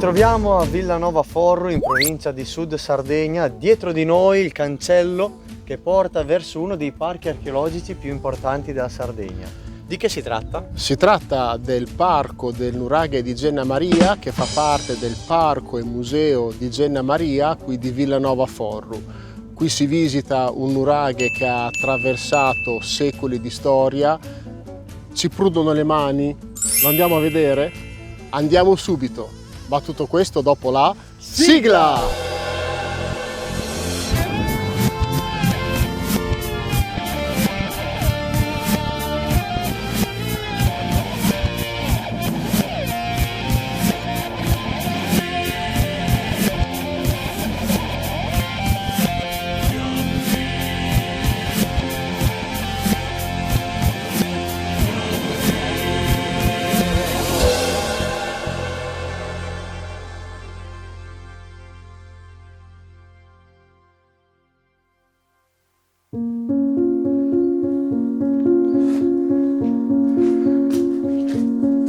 troviamo a Villanova Forru, in provincia di Sud Sardegna. Dietro di noi il cancello che porta verso uno dei parchi archeologici più importanti della Sardegna. Di che si tratta? Si tratta del parco del nuraghe di Genna Maria, che fa parte del parco e museo di Genna Maria, qui di Villanova Forru. Qui si visita un nuraghe che ha attraversato secoli di storia. Ci prudono le mani? Lo andiamo a vedere? Andiamo subito, ma tutto questo dopo la sigla!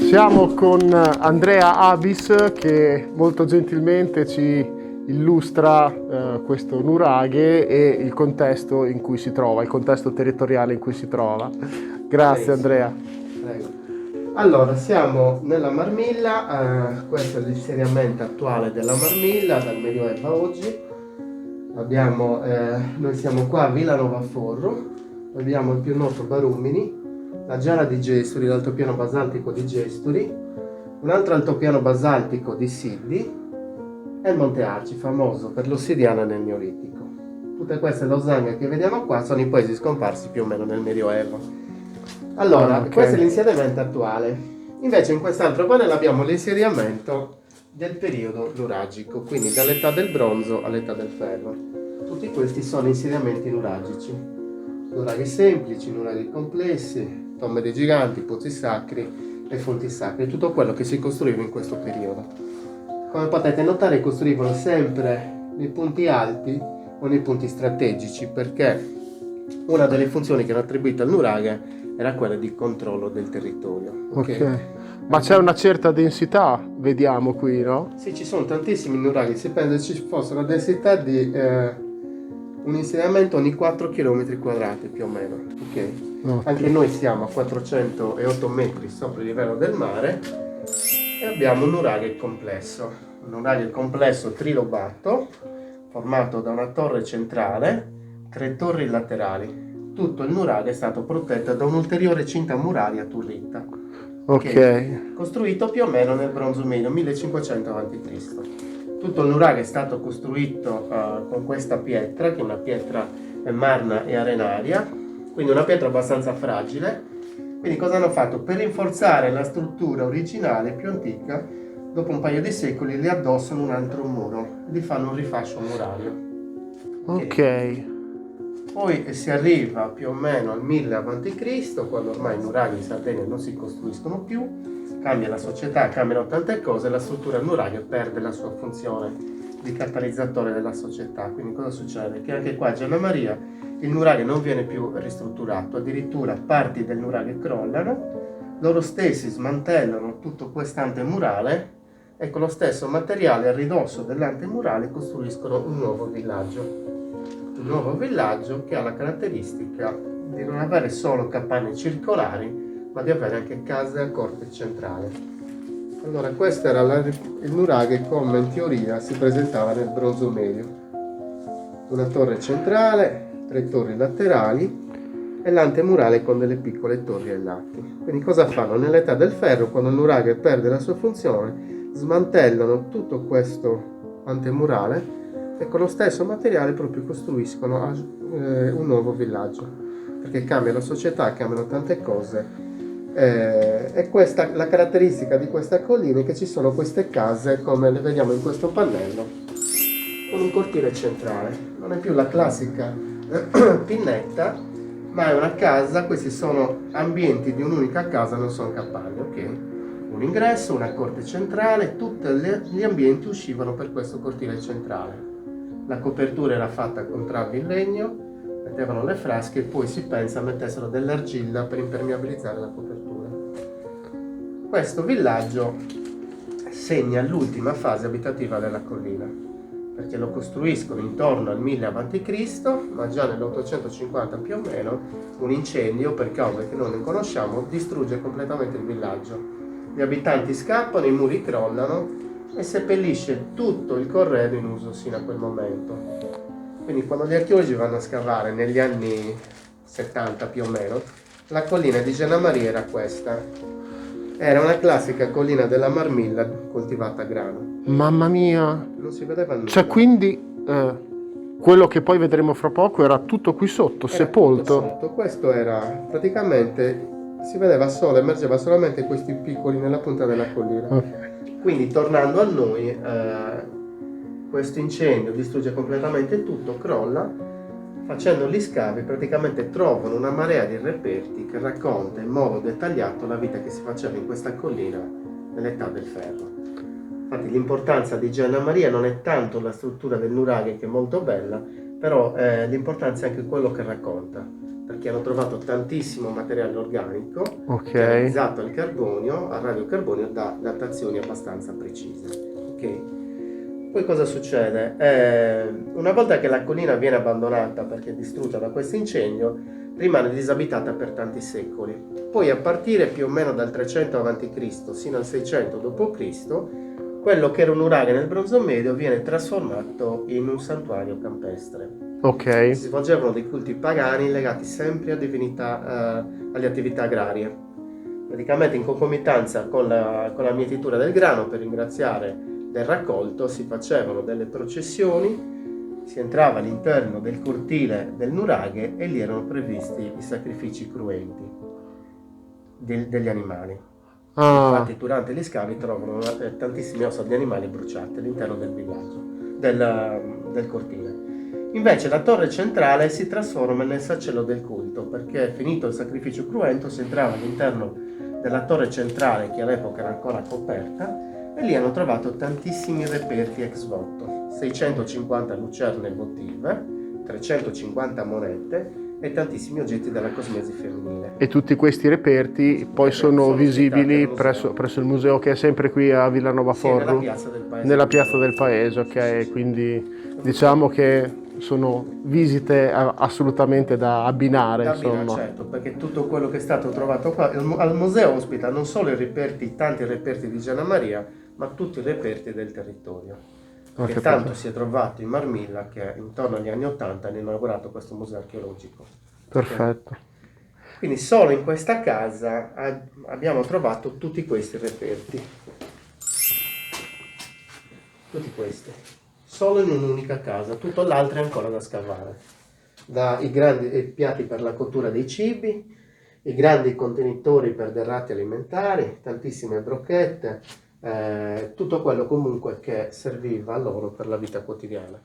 Siamo con Andrea Abis che molto gentilmente ci illustra questo nuraghe e il contesto in cui si trova, il contesto territoriale in cui si trova. Grazie Andrea. Prego. Allora, siamo nella Marmilla, questo è l'insediamento attuale della Marmilla dal Medioevo a oggi. Noi siamo qua a Villanova Forru, abbiamo il più noto Barumini, la Giara di Gesturi, l'altopiano basaltico di Gesturi, un altro altopiano basaltico di Siddi e il Monte Arci, famoso per l'ossidiana nel Neolitico. Tutte queste losanghe che vediamo qua sono i paesi scomparsi più o meno nel Medioevo. Allora, questo è l'insediamento attuale. Invece in quest'altro panello abbiamo l'insediamento del periodo nuragico, quindi dall'età del bronzo all'età del ferro. Tutti questi sono insediamenti nuragici. Nuraghi semplici, nuraghi complessi, tombe dei giganti, pozzi sacri e fonti sacre, tutto quello che si costruiva in questo periodo. Come potete notare, costruivano sempre nei punti alti o nei punti strategici, perché una delle funzioni che hanno attribuito al nuraghe era quella di controllo del territorio. Ok. Ma c'è una certa densità, vediamo qui, no? Sì, ci sono tantissimi nuraghi, si pensa ci fosse una densità di un insediamento ogni 4 km quadrati più o meno. Okay. Anche noi siamo a 408 metri sopra il livello del mare e abbiamo un nuraghe complesso. Un nuraghe complesso trilobato formato da una torre centrale, 3 torri laterali. Tutto il nuraghe è stato protetto da un'ulteriore cinta muraria turrita. Ok. Costruito più o meno nel Bronzo Medio, 1500 a.C. Tutto il nuraghe è stato costruito con questa pietra, che è una pietra marna e arenaria, quindi una pietra abbastanza fragile. Quindi cosa hanno fatto? Per rinforzare la struttura originale più antica, dopo un paio di secoli li addossano un altro muro, li fanno un rifaccio murario. Ok. Poi si arriva più o meno al 1000 a.C., quando ormai i nuraghi in Sardegna non si costruiscono più, cambia la società, cambiano tante cose, la struttura del nuraghe perde la sua funzione di catalizzatore della società. Quindi cosa succede? Che anche qua a Genna Maria il nuraghe non viene più ristrutturato, addirittura parti del nuraghe crollano, loro stessi smantellano tutto quest'antemurale e con lo stesso materiale a ridosso dell'antemurale costruiscono un nuovo villaggio. Un nuovo villaggio che ha la caratteristica di non avere solo capanne circolari, ma di avere anche case a corte centrale. Allora, questo era il nuraghe come in teoria si presentava nel Bronzo Medio. Una torre centrale, 3 torri laterali e l'antemurale con delle piccole torri ai lati. Quindi cosa fanno? Nell'età del ferro, quando il nuraghe perde la sua funzione, smantellano tutto questo antemurale e con lo stesso materiale proprio costruiscono un nuovo villaggio, perché cambia la società, cambiano tante cose e questa, la caratteristica di questa collina è che ci sono queste case come le vediamo in questo pannello con un cortile centrale. Non è più la classica pinnetta, ma è una casa. Questi sono ambienti di un'unica casa, non sono capanne, ok? Un ingresso, una corte centrale, tutti gli ambienti uscivano per questo cortile centrale. La copertura era fatta con travi in legno, mettevano le frasche e poi si pensa mettessero dell'argilla per impermeabilizzare la copertura. Questo villaggio segna l'ultima fase abitativa della collina, perché lo costruiscono intorno al 1000 a.C., ma già nell'850 più o meno un incendio, per cause che noi non conosciamo, distrugge completamente il villaggio. Gli abitanti scappano, i muri crollano e seppellisce tutto il corredo in uso sino a quel momento. Quindi quando gli archeologi vanno a scavare negli anni 70 più o meno, la collina di Genna Maria era questa. Era una classica collina della Marmilla coltivata a grano. Mamma mia! Non si vedeva nulla. Cioè, quindi quello che poi vedremo fra poco era tutto qui sotto, Era sepolto. tutto sotto. Questo era praticamente, si vedeva solo, emergeva solamente questi piccoli nella punta della collina. Ok. Quindi tornando a noi, questo incendio distrugge completamente tutto, crolla, facendo gli scavi praticamente trovano una marea di reperti che racconta in modo dettagliato la vita che si faceva in questa collina nell'età del ferro. Infatti l'importanza di Genna Maria non è tanto la struttura del nuraghe, che è molto bella, però l'importanza è anche quello che racconta, perché hanno trovato tantissimo materiale organico Ok. realizzato al carbonio, al radiocarbonio, da datazioni abbastanza precise. Ok? Poi cosa succede? Una volta che la collina viene abbandonata perché è distrutta da questo incendio, rimane disabitata per tanti secoli. Poi a partire più o meno dal 300 a.C. sino al 600 d.C., quello che era un nuraghe nel bronzo medio viene trasformato in un santuario campestre. Ok. Si svolgevano dei culti pagani legati sempre a divinità, alle attività agrarie. Praticamente in concomitanza con la mietitura del grano, per ringraziare del raccolto, si facevano delle processioni, si entrava all'interno del cortile del nuraghe e lì erano previsti i sacrifici cruenti degli animali. Ah, Infatti durante gli scavi trovano tantissime ossa di animali bruciate all'interno del villaggio, del cortile. Invece la torre centrale si trasforma nel sacello del culto, perché finito il sacrificio cruento si entrava all'interno della torre centrale, che all'epoca era ancora coperta, e lì hanno trovato tantissimi reperti ex voto, 650 lucerne votive, 350 monete e tantissimi oggetti della cosmesi femminile. e tutti questi reperti poi sono Sono visibili ospitati al museo. presso il museo che è sempre qui a Villanova Sì, nella Forru, piazza del paese. nella piazza del paese, ok? Quindi diciamo che sono visite assolutamente da abbinare, Da abbinare, insomma. certo, perché tutto quello che è stato trovato qua, al museo ospita non solo i reperti, tanti reperti di Genna Maria, ma tutti i reperti del territorio. Perché capito. tanto si è trovato in Marmilla che intorno agli anni 80 hanno inaugurato questo museo archeologico. Perfetto. Quindi solo in questa casa abbiamo trovato tutti questi reperti. Tutti questi. Solo in un'unica casa, tutto l'altro è ancora da scavare. I grandi piatti per la cottura dei cibi, i grandi contenitori per derrate alimentari, tantissime brocchette, tutto quello comunque che serviva a loro per la vita quotidiana.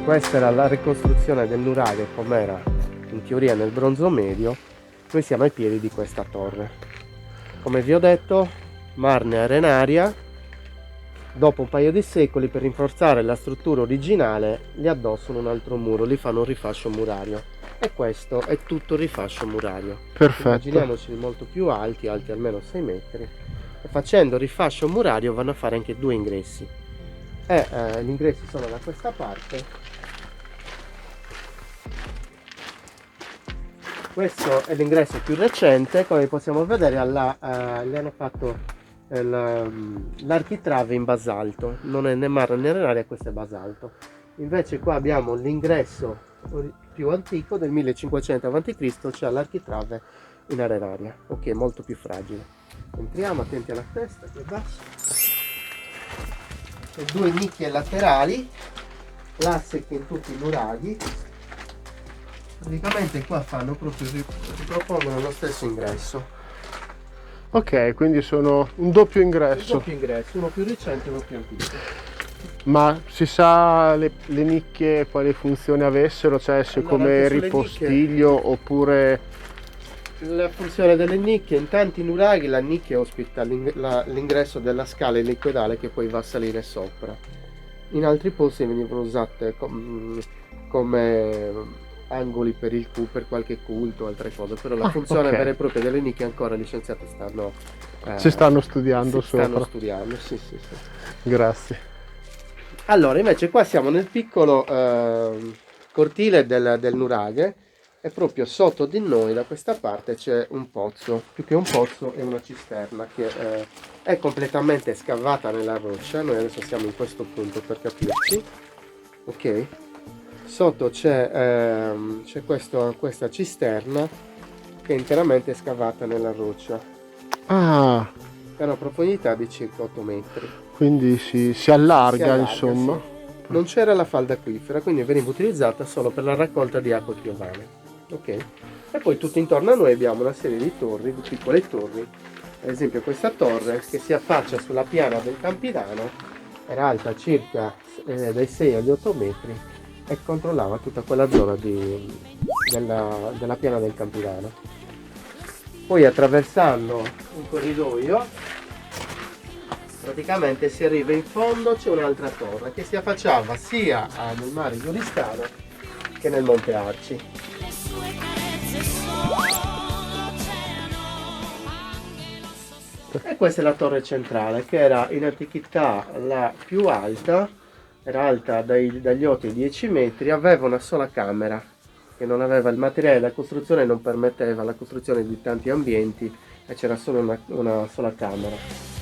Questa era la ricostruzione del nuraghe com'era in teoria nel bronzo medio. Noi siamo ai piedi di questa torre. Come vi ho detto, marne arenaria. Dopo un paio di secoli, per rinforzare la struttura originale, gli addossano un altro muro, li fanno un rifascio murario. E questo è tutto il rifascio murario. Perfetto. Immaginiamoci molto più alti almeno 6 metri. E facendo il rifascio murario vanno a fare anche 2 ingressi. Gli ingressi sono da questa parte. Questo è l'ingresso più recente, come possiamo vedere gli hanno fatto l'architrave in basalto, non è né marmo né arenaria, questo è basalto. Invece qua abbiamo l'ingresso più antico del 1500 a.C., c'è l'architrave in arenaria, ok, molto più fragile. Entriamo, attenti alla testa che è bassa. e 2 nicchie laterali, classiche in tutti i nuraghi. Praticamente qua fanno proprio, ripropongono lo stesso ingresso. Ok, quindi sono un doppio Un ingresso. doppio ingresso, uno più recente e uno più antico. Ma si sa le nicchie quali funzione avessero, cioè se Allora, come anche sulle ripostiglio oppure... La funzione delle nicchie: in tanti nuraghi la nicchia ospita l'ingresso della scala liquidale che poi va a salire sopra. In altri posti venivano usate come angoli per per qualche culto o altre cose, però la funzione ok. vera e propria delle nicchie ancora gli scienziati Si stanno studiando sopra. stanno studiando, sì, sì, sì. Grazie. Allora, invece qua siamo nel piccolo cortile del nuraghe, e proprio sotto di noi da questa parte c'è un pozzo, più che un pozzo è una cisterna che è completamente scavata nella roccia. Noi adesso siamo in questo punto per capirci, ok? Sotto c'è questa cisterna che è interamente scavata nella roccia, Ah, è una profondità di circa 8 metri. quindi si allarga, Si allarga, insomma. sì. Non c'era la falda acquifera, quindi veniva utilizzata solo per la raccolta di acque piovane. Ok? E poi tutto intorno a noi abbiamo una serie di torri, di piccole torri. Ad esempio questa torre che si affaccia sulla piana del Campidano era alta circa dai 6 agli 8 metri e controllava tutta quella zona della piana del Campidano. Poi attraversando un corridoio praticamente si arriva in fondo, c'è un'altra torre che si affacciava sia nel mare Giuristano che nel Monte Arci. E questa è la torre centrale, che era in antichità la più alta, era alta dagli 8 ai 10 metri, aveva una sola camera, che non aveva il materiale da costruzione, non permetteva la costruzione di tanti ambienti e c'era solo una sola camera.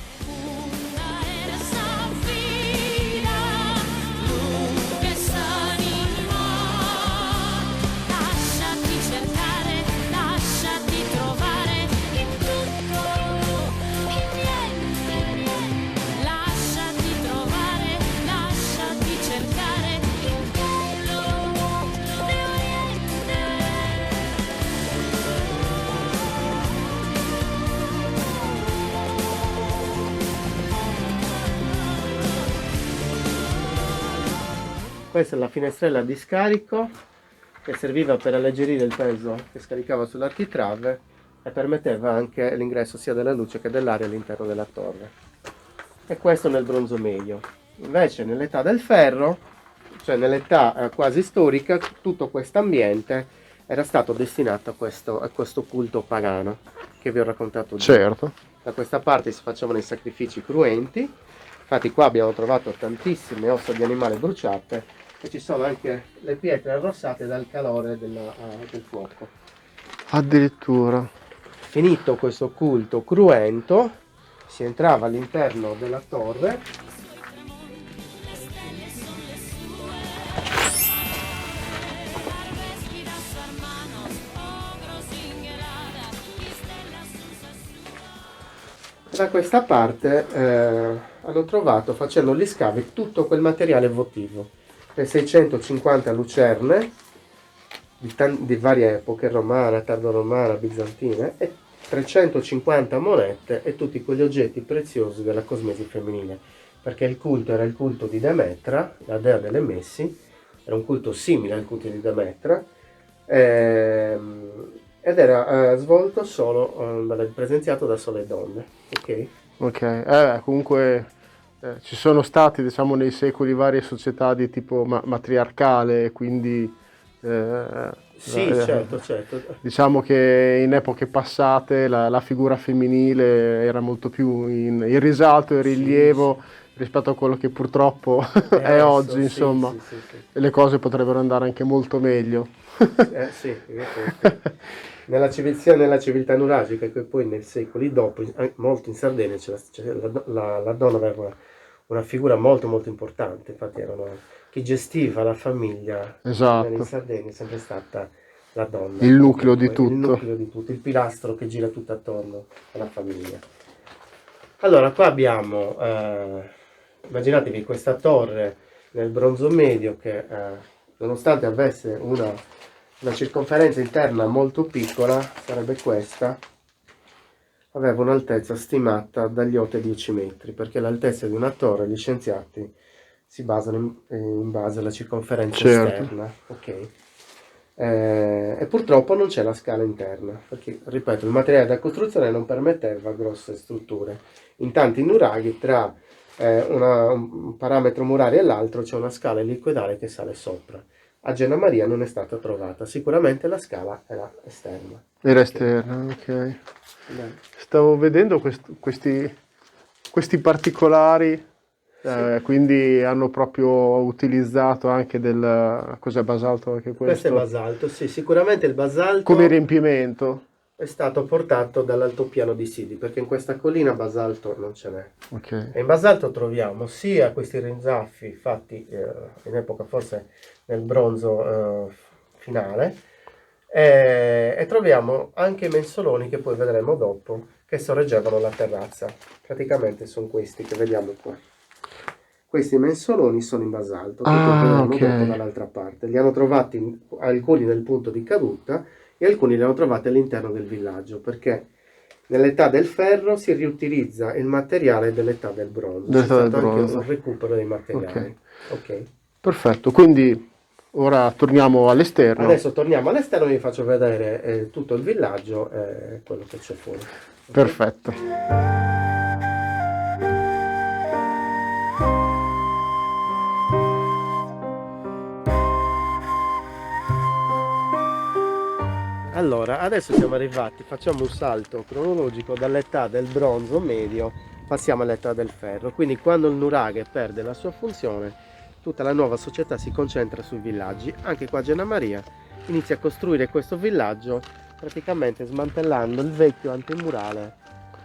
Questa è la finestrella di scarico che serviva per alleggerire il peso che scaricava sull'architrave e permetteva anche l'ingresso sia della luce che dell'aria all'interno della torre. E questo nel bronzo medio. Invece nell'età del ferro, cioè nell'età quasi storica, tutto questo ambiente era stato destinato a questo culto pagano che vi ho raccontato già. Certo. Da questa parte si facevano i sacrifici cruenti. Infatti qua abbiamo trovato tantissime ossa di animali bruciate e ci sono anche le pietre arrossate dal calore del fuoco. Addirittura. Finito questo culto cruento, si entrava all'interno della torre. Da questa parte hanno trovato, facendo gli scavi, tutto quel materiale votivo, le 650 lucerne di varie epoche, romana, tardoromana, bizantina, e 350 monete e tutti quegli oggetti preziosi della cosmesi femminile, perché il culto era il culto di Demetra, la dea delle messi, era un culto simile al culto di Demetra, ed era svolto solo, presenziato da sole donne. Ok? Ok, comunque ci sono stati, diciamo, nei secoli varie società di tipo matriarcale, quindi Sì, certo. diciamo che in epoche passate la figura femminile era molto più in risalto e rilievo rispetto a quello che purtroppo è oggi, insomma. Sì. Le cose potrebbero andare anche molto meglio. Sì, nella civiltà nuragica, che poi nei secoli dopo, molto in Sardegna, la donna aveva una figura molto molto importante. Infatti chi gestiva la famiglia. Esatto. In Sardegna è sempre stata la donna. Il nucleo di Il tutto. nucleo di tutto, il pilastro che gira tutto attorno alla famiglia. Allora, qua abbiamo Immaginatevi questa torre nel bronzo medio che nonostante avesse una circonferenza interna molto piccola, sarebbe questa, aveva un'altezza stimata dagli 8 ai 10 metri, perché l'altezza di una torre gli scienziati si basano in base alla circonferenza Certo. esterna. Ok. E purtroppo non c'è la scala interna, perché, ripeto, il materiale da costruzione non permetteva grosse strutture. In tanti nuraghi, tra un parametro murario e l'altro, c'è una scala liquidale che sale sopra. A Genna Maria non è stata trovata, sicuramente la scala era esterna. Era esterna, ok. Stavo vedendo questi particolari, Sì. quindi hanno proprio utilizzato anche cos'è basalto anche Questo è questo, basalto, sì, sicuramente il basalto come riempimento. è stato portato dall'altopiano di Sidi, perché in questa collina basalto non ce n'è. Ok. E in basalto troviamo sia questi rinzaffi fatti in epoca forse nel bronzo finale, e troviamo anche i mensoloni che poi vedremo dopo, che sorreggevano la terrazza. Praticamente sono questi che vediamo qua. Questi mensoloni sono in basalto, che poi vedremo ok. dopo dall'altra parte. Li hanno trovati alcuni nel punto di caduta e alcuni li hanno trovati all'interno del villaggio, perché nell'età del ferro si riutilizza il materiale dell'età del bronzo. C'è Dell'età del stato anche bronzo. un recupero dei materiali. Ok. Ok. Perfetto, quindi ora torniamo all'esterno. Adesso torniamo all'esterno e vi faccio vedere tutto il villaggio e quello che c'è fuori. Ok? Perfetto. Allora, adesso siamo arrivati, facciamo un salto cronologico dall'età del bronzo medio, passiamo all'età del ferro. Quindi quando il nuraghe perde la sua funzione, tutta la nuova società si concentra sui villaggi. Anche qua a Genna Maria inizia a costruire questo villaggio praticamente smantellando il vecchio antimurale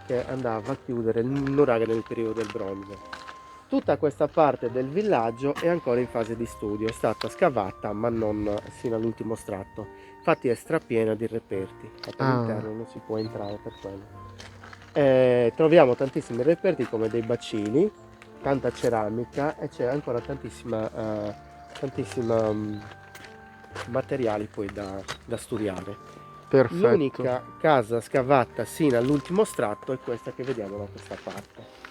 che andava a chiudere il nuraghe nel periodo del bronzo. Tutta questa parte del villaggio è ancora in fase di studio, è stata scavata ma non sino all'ultimo stratto, infatti è strapiena di reperti, all'interno non si può entrare per quello. Troviamo tantissimi reperti come dei bacini, tanta ceramica e c'è ancora tantissima materiali poi da studiare. Perfetto. L'unica casa scavata sino all'ultimo stratto è questa che vediamo da questa parte.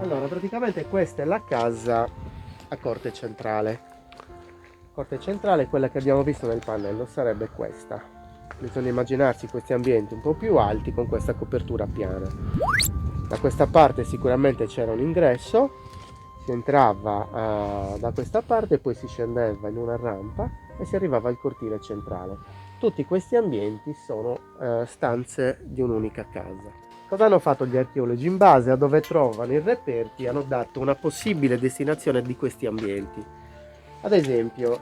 Allora, praticamente questa è la casa a corte centrale. Corte centrale, quella che abbiamo visto nel pannello, sarebbe questa. Bisogna immaginarsi questi ambienti un po' più alti con questa copertura piana. Da questa parte sicuramente c'era un ingresso, si entrava da questa parte e poi si scendeva in una rampa e si arrivava al cortile centrale. Tutti questi ambienti sono stanze di un'unica casa. Cosa hanno fatto gli archeologi? In base a dove trovano i reperti hanno dato una possibile destinazione di questi ambienti. Ad esempio,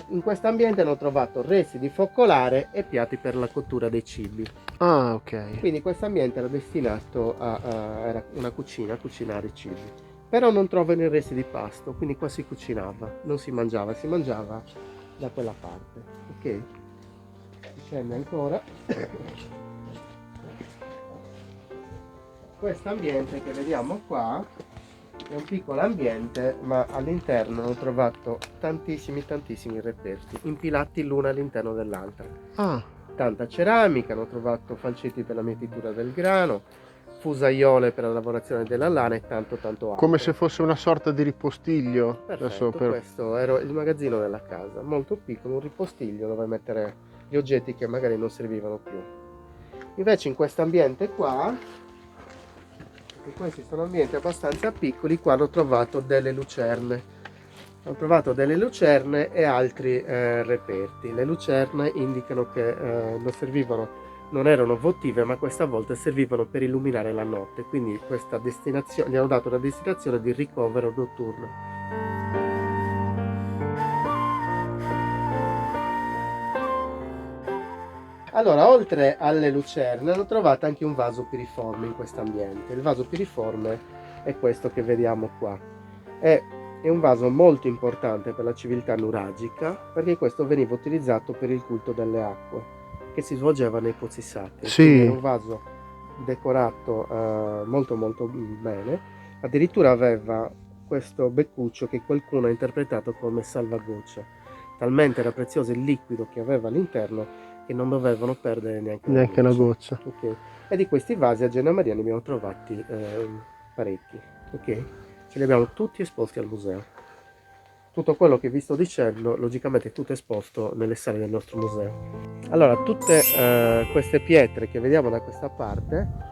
in questo ambiente hanno trovato resti di focolare e piatti per la cottura dei cibi. Ah, ok. Quindi questo ambiente era destinato era una cucina, a cucinare i cibi. Però non trovano i resti di pasto, quindi qua si cucinava, non si mangiava da quella parte. Ok? Si scende ancora. Questo ambiente che vediamo qua è un piccolo ambiente, ma all'interno ho trovato tantissimi reperti, impilati l'una all'interno dell'altra. Ah, Tanta ceramica, hanno trovato falcetti per la mietitura del grano, fusaiole per la lavorazione della lana e tanto altro. come se fosse una sorta di ripostiglio. Perfetto, questo era il magazzino della casa, molto piccolo, un ripostiglio dove mettere gli oggetti che magari non servivano più. Invece in questo ambiente qua, e questi sono ambienti abbastanza piccoli, qua hanno trovato delle lucerne. Ho trovato delle lucerne e altri reperti. Le lucerne indicano che non erano votive, ma questa volta servivano per illuminare la notte, quindi questa destinazione, gli hanno dato una destinazione di ricovero notturno. Allora, oltre alle lucerne, hanno trovato anche un vaso piriforme in questo ambiente. Il vaso piriforme è questo che vediamo qua. È È un vaso molto importante per la civiltà nuragica, perché questo veniva utilizzato per il culto delle acque che si svolgeva nei pozzi sacri. Sì. Quindi era un vaso decorato molto molto bene, addirittura aveva questo beccuccio che qualcuno ha interpretato come salvagoccia, talmente era prezioso il liquido che aveva all'interno che non dovevano perdere neanche una goccia. Ok. E di questi vasi a Genna Maria ne abbiamo trovati parecchi, ok? Ce li abbiamo tutti esposti al museo. Tutto quello che vi sto dicendo, logicamente è tutto esposto nelle sale del nostro museo. Allora, tutte queste pietre che vediamo da questa parte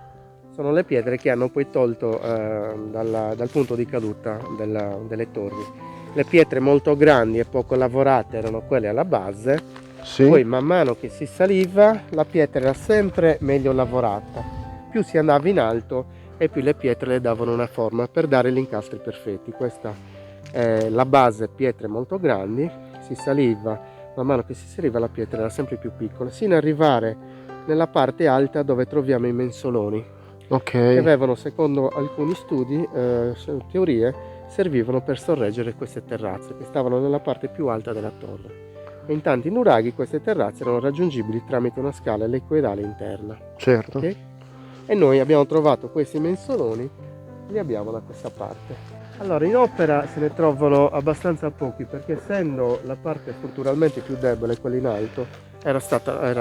sono le pietre che hanno poi tolto dal punto di caduta delle torri. Le pietre molto grandi e poco lavorate erano quelle alla base, Sì. poi man mano che si saliva la pietra era sempre meglio lavorata. Più si andava in alto e più le pietre le davano una forma per dare gli incastri perfetti. Questa la base, pietre molto grandi, si saliva, man mano che si saliva la pietra era sempre più piccola, sino ad arrivare nella parte alta dove troviamo i mensoloni, che avevano, secondo alcuni studi, teorie, servivano per sorreggere queste terrazze che stavano nella parte più alta della torre. E in tanti nuraghi queste terrazze erano raggiungibili tramite una scala elicoidale interna. Certo. Okay? E noi abbiamo trovato questi mensoloni, li abbiamo da questa parte. Allora, in opera se ne trovano abbastanza pochi, perché essendo la parte strutturalmente più debole, quella in alto, era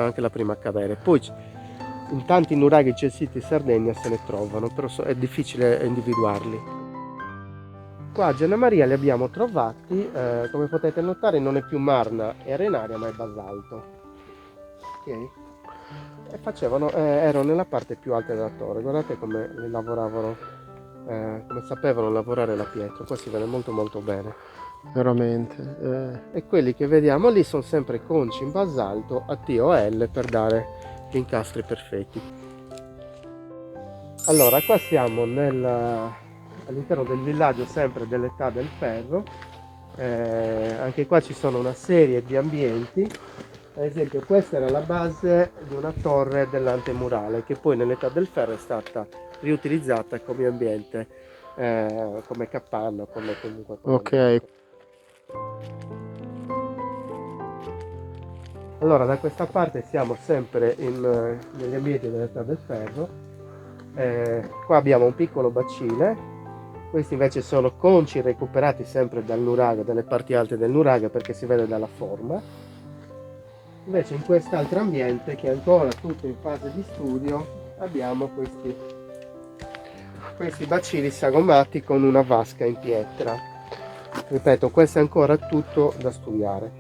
anche la prima a cadere. Poi in tanti nuraghi censiti in Sardegna se ne trovano, però è difficile individuarli. Qua a Genna Maria li abbiamo trovati, come potete notare non è più marna e arenaria, ma è basalto. Ok? E erano nella parte più alta della torre. Guardate come li lavoravano. Come sapevano lavorare la pietra, qua si vede molto molto bene, veramente. E quelli che vediamo lì sono sempre conci in basalto a T o L per dare gli incastri perfetti. Allora, qua siamo all'interno del villaggio sempre dell'età del ferro, anche qua ci sono una serie di ambienti. Ad esempio questa era la base di una torre dell'antemurale che poi nell'età del ferro è stata riutilizzata come ambiente, come capanna, come comunque. Ok. Allora da questa parte siamo sempre negli ambienti dell'età del ferro. Qua abbiamo un piccolo bacile, questi invece sono conci recuperati sempre dal nuraga, dalle parti alte del nuraga, perché si vede dalla forma. Invece in quest'altro ambiente, che è ancora tutto in fase di studio, abbiamo questi bacili sagomati con una vasca in pietra. Ripeto, questo è ancora tutto da studiare.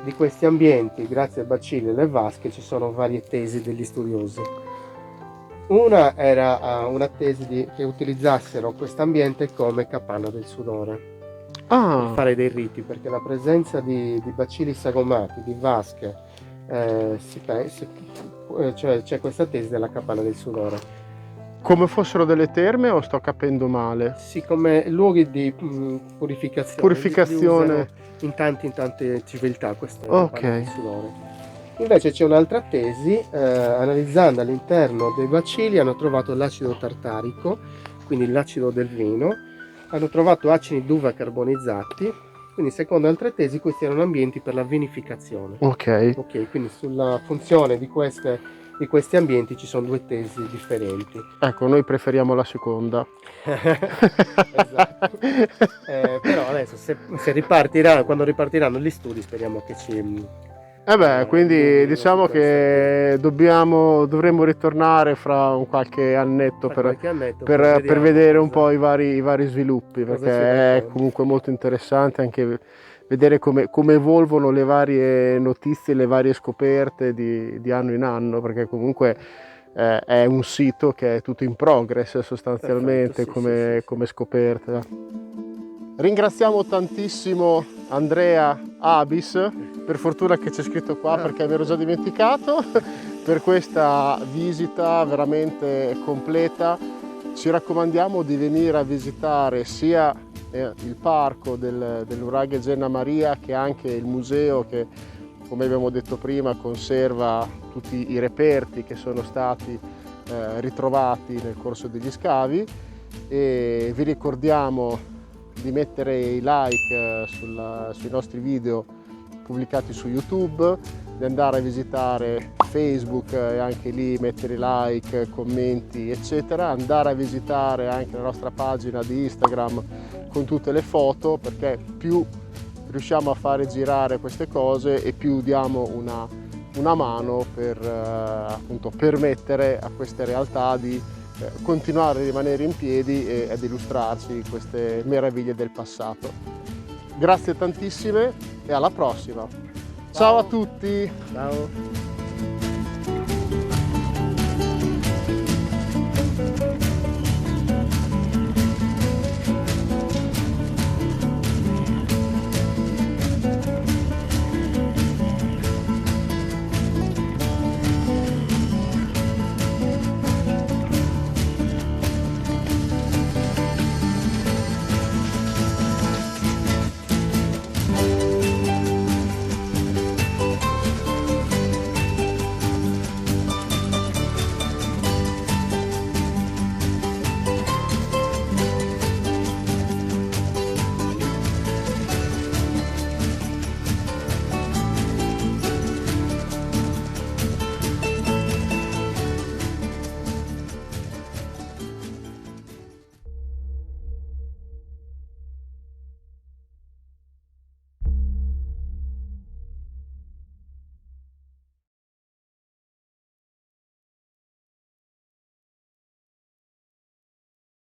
Di questi ambienti, grazie ai bacili e alle vasche, ci sono varie tesi degli studiosi. Una era una tesi che utilizzassero questo ambiente come capanna del sudore. Per fare dei riti, perché la presenza di bacili sagomati, di vasche, c'è questa tesi della capanna del sudore. Come fossero delle terme o sto capendo male? Sì, come luoghi di purificazione. In tante civiltà questa capanna del sudore. Invece c'è un'altra tesi, analizzando all'interno dei bacili hanno trovato l'acido tartarico, quindi l'acido del vino, hanno trovato acidi d'uva carbonizzati, quindi secondo altre tesi questi erano ambienti per la vinificazione. Ok, quindi sulla funzione di questi ambienti ci sono due tesi differenti. Ecco, noi preferiamo la seconda. Esatto. Però adesso quando ripartiranno gli studi speriamo che ci... quindi diciamo che dovremmo ritornare fra un qualche annetto per vedere un po' i vari sviluppi, perché è comunque molto interessante anche vedere come evolvono le varie notizie, le varie scoperte di anno in anno, perché comunque è un sito che è tutto in progress sostanzialmente. Perfetto, come scoperta. Ringraziamo tantissimo Andrea Abis, per fortuna che c'è scritto qua perché mi ero già dimenticato, per questa visita veramente completa. Ci raccomandiamo di venire a visitare sia il parco del nuraghe Genna Maria che anche il museo che, come abbiamo detto prima, conserva tutti i reperti che sono stati ritrovati nel corso degli scavi, e vi ricordiamo di mettere i like sui nostri video pubblicati su YouTube, di andare a visitare Facebook e anche lì mettere like, commenti eccetera, andare a visitare anche la nostra pagina di Instagram con tutte le foto, perché più riusciamo a fare girare queste cose e più diamo una mano per appunto permettere a queste realtà di continuare a rimanere in piedi e ad illustrarci queste meraviglie del passato. Grazie tantissime e alla prossima! Ciao a tutti! Ciao!